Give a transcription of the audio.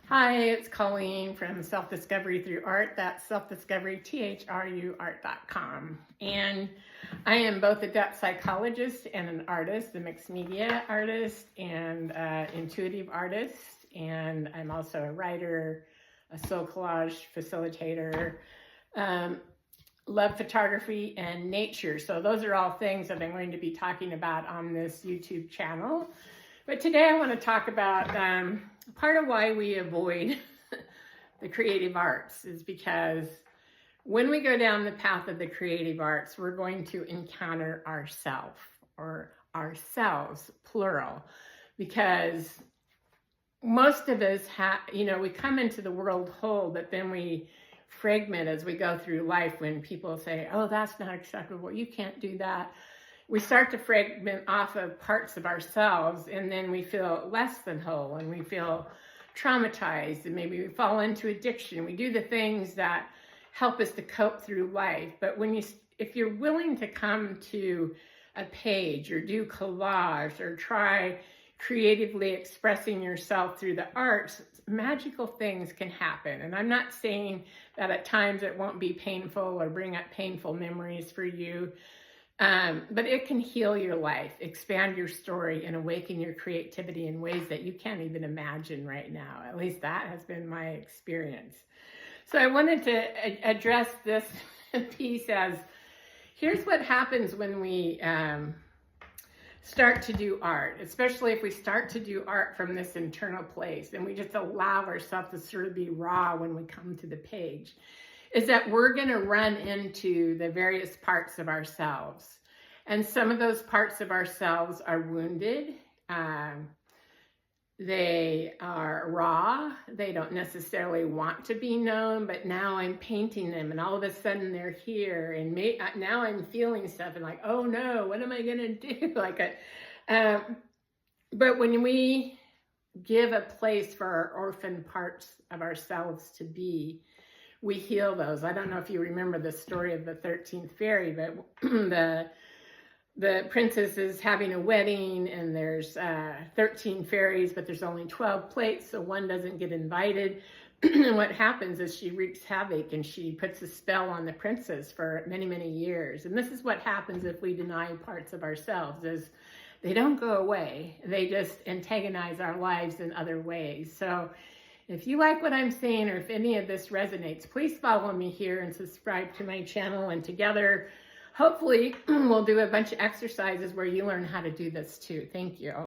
Hi, it's Colleen from Self-Discovery Through Art. That's self-discovery, THRU art.com. And I am both a depth psychologist and an artist, a mixed media artist and intuitive artist. And I'm also a writer, a soul collage facilitator, love photography and nature. So those are all things that I'm going to be talking about on this YouTube channel. But today I want to talk about part of why we avoid the creative arts is because when we go down the path of the creative arts, we're going to encounter ourselves, or ourselves, plural, because most of us we come into the world whole, but then we fragment as we go through life. When people say, oh, that's not acceptable, you can't do that, we start to fragment off of parts of ourselves, and then we feel less than whole, and we feel traumatized, and maybe we fall into addiction. We do the things that help us to cope through life. But if you're willing to come to a page or do collage or try creatively expressing yourself through the arts, magical things can happen. And I'm not saying that at times it won't be painful or bring up painful memories for you. But it can heal your life, expand your story, and awaken your creativity in ways that you can't even imagine right now. At least that has been my experience. So I wanted to address this piece as, here's what happens when we start to do art, especially if we start to do art from this internal place, and we just allow ourselves to sort of be raw when we come to the page, is that we're going to run into the various parts of ourselves. And some of those parts of ourselves are wounded. They are raw. They don't necessarily want to be known, but now I'm painting them, and all of a sudden they're here. And now I'm feeling stuff and like, oh no, what am I going to do? But when we give a place for our orphan parts of ourselves to be, we heal those. I don't know if you remember the story of the 13th fairy, but the princess is having a wedding, and there's 13 fairies, but there's only 12 plates, so one doesn't get invited. And what happens is she wreaks havoc, and she puts a spell on the princess for many, many years. And this is what happens if we deny parts of ourselves, is they don't go away. They just antagonize our lives in other ways. So if you like what I'm saying, or if any of this resonates, please follow me here and subscribe to my channel. And together, hopefully, we'll do a bunch of exercises where you learn how to do this too. Thank you.